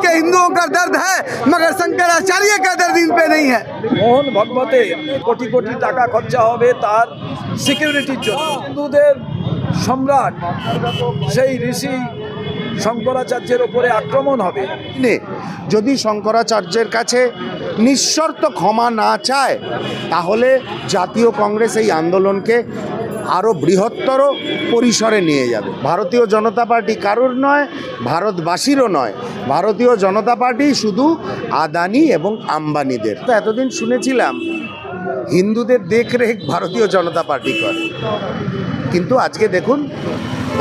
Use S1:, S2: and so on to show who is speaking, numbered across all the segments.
S1: के हिंदुओं का दर्द है, मगर शंकराचार्य का दर्द इन पे नहीं है।
S2: মোহন ভগবতে কোটি কোটি টাকা খরচা হবে তার সিকিউরিটির জন্য। হিন্দুদের সম্রাট সেই ঋষি শঙ্করাচার্যের ওপরে আক্রমণ হবে।
S3: যদি শঙ্করাচার্যের কাছে নিঃশর্ত ক্ষমা না চায়, তাহলে জাতীয় কংগ্রেস এই আন্দোলনকে আরও বৃহত্তর পরিসরে নিয়ে যাবে। ভারতীয় জনতা পার্টি কারুর নয়, ভারতবাসীরও নয়। ভারতীয় জনতা পার্টি শুধু আদানি এবং আম্বানিদের। তো এতদিন শুনেছিলাম হিন্দুদের দেখরেখ ভারতীয় জনতা পার্টি করে, কিন্তু আজকে দেখুন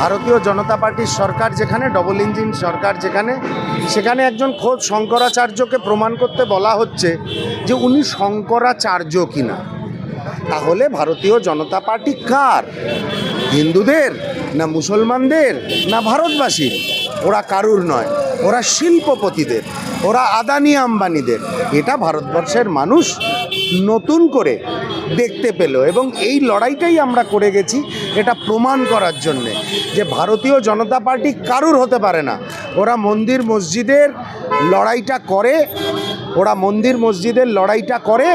S3: ভারতীয় জনতা পার্টির সরকার যেখানে, ডবল ইঞ্জিন সরকার যেখানে, সেখানে একজন খোদ শঙ্করাচার্যকে প্রমাণ করতে বলা হচ্ছে যে উনি শঙ্করাচার্য কিনা। তাহলে ভারতীয় জনতা পার্টি কার? হিন্দুদের, না মুসলমানদের, না ভারতবাসীর? ওরা কারুর নয়, ওরা শিল্পপতিদের, ওরা আদানি আম্বানিদের। এটা ভারতবর্ষের মানুষ নতুন করে দেখতে পেল, এবং এই লড়াইটাই আমরা করে গেছি এটা প্রমাণ করার জন্যে যে ভারতীয় জনতা পার্টি কারুর হতে পারে না। ওরা মন্দির মসজিদের লড়াইটা করে,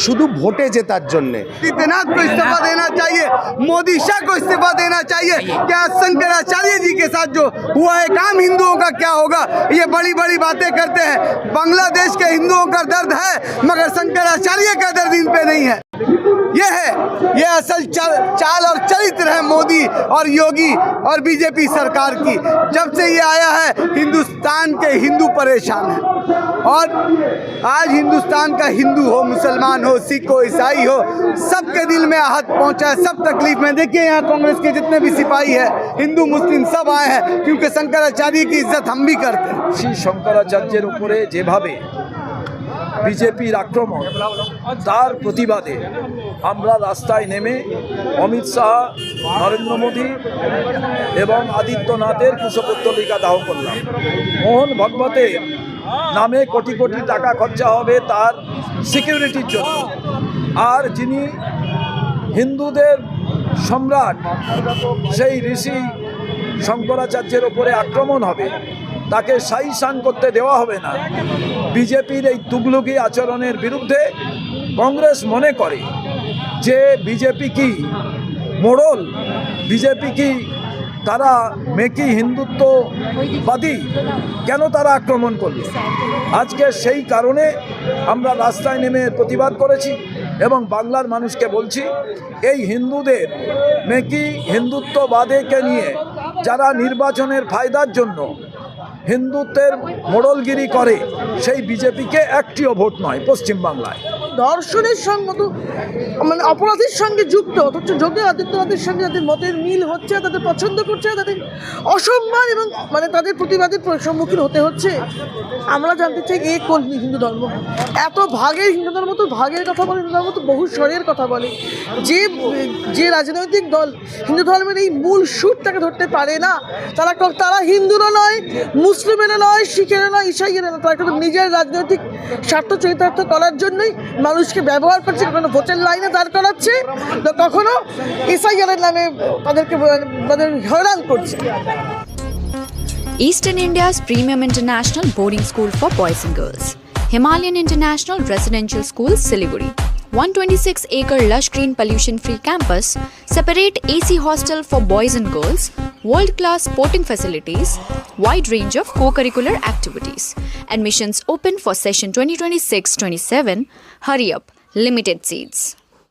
S3: শুধু ভোটে জেতার জন্যে।
S1: आदित्यनाथ को इस्तीफा देना चाहिए, मोदी शाह को इस्तीफा देना चाहिए। क्या शंकराचार्य जी के साथ जो हुआ है काम, हिंदुओं का क्या होगा? ये बड़ी बड़ी बातें करते हैं। बांग्लादेश के हिंदुओं का दर्द है, मगर शंकराचार्य का दर्द इन पे नहीं है। ये असल चाल और चरित्र है मोदी और योगी और बीजेपी सरकार की। जब से ये आया है हिंदुस्तान के हिंदू परेशान हैं, और आज हिंदुस्तान का हिंदू हो, मुसलमान हो, सिख हो, ईसाई हो, सबके दिल में आहत पहुंचा है, सब तकलीफ में। देखिए यहाँ कांग्रेस के जितने भी सिपाही हैं, हिंदू मुस्लिम सब आए हैं, क्योंकि शंकराचार्य की इज्जत हम भी करते हैं।
S2: শ্রী শঙ্করাচার্যের উপরে যেভাবে বিজেপির আক্রমণ, তার প্রতিবাদে আমরা রাস্তায় নেমে অমিত শাহ, নরেন্দ্র মোদী এবং আদিত্যনাথের কুশপুত্তলিকা দাহ করলাম। মোহন ভগবতে নামে কোটি কোটি টাকা খরচা হবে তার সিকিউরিটির জন্য। আর যিনি হিন্দুদের সম্রাট সেই ঋষি শঙ্করাচার্যের ওপরে আক্রমণ হবে, তাকে সাইসান করতে দেওয়া হবে না। বিজেপির এই তুগলুকি আচরণের বিরুদ্ধে কংগ্রেস মনে করে যে বিজেপি কি মোড়ল, বিজেপি কি তারা মেকি হিন্দুত্ববাদী, কেন তারা আক্রমণ করলো? আজকে সেই কারণে আমরা রাস্তায় নেমে প্রতিবাদ করেছি এবং বাংলার মানুষকে বলছি, এই হিন্দুদের মেকি হিন্দুত্ববাদীকে নিয়ে যারা নির্বাচনের ফায়দার জন্য হিন্দুত্বের মোড়লগিরি করে, সেই বিজেপিকে একটিও ভোট নয় পশ্চিমবাংলায়।
S4: দর্শনের সঙ্গে মানে অপরাধীর সঙ্গে যুক্ত, অথচ যোগী আদিত্যনাথের সঙ্গে যাদের মতের মিল হচ্ছে, তাদের পছন্দ করছে, তাদের অসম্মান এবং মানে তাদের প্রতিবাদের সম্মুখীন হতে হচ্ছে। আমরা জানতে চাই এ কোন হিন্দু ধর্ম? এত ভাগের হিন্দু ধর্ম তো ভাগের কথা বলে, হিন্দু ধর্ম তো বহু স্বরের কথা বলে। যে রাজনৈতিক দল হিন্দু ধর্মের এই মূল সুরটাকে ধরতে পারে না, তারা হিন্দুরও নয়, মুসলিমেরও নয়, শিখেরও নয়, ইসাইয়েরও নয়। তারা কিন্তু নিজের রাজনৈতিক স্বার্থ চরিতার্থ করার জন্যই মানুষকে ব্যবহার করছে। কখনো ভোটের লাইনে দাঁড় করাচ্ছে, কখনো ইসাইয়ের নামে তাদের হয়রান করছে।
S5: Eastern India's premium international boarding school for boys and girls. Himalayan International Residential School, Siliguri. 126-acre lush green pollution-free campus, separate AC hostel for boys and girls, world-class sporting facilities, wide range of co-curricular activities. Admissions open for session 2026-27. Hurry up, limited seats.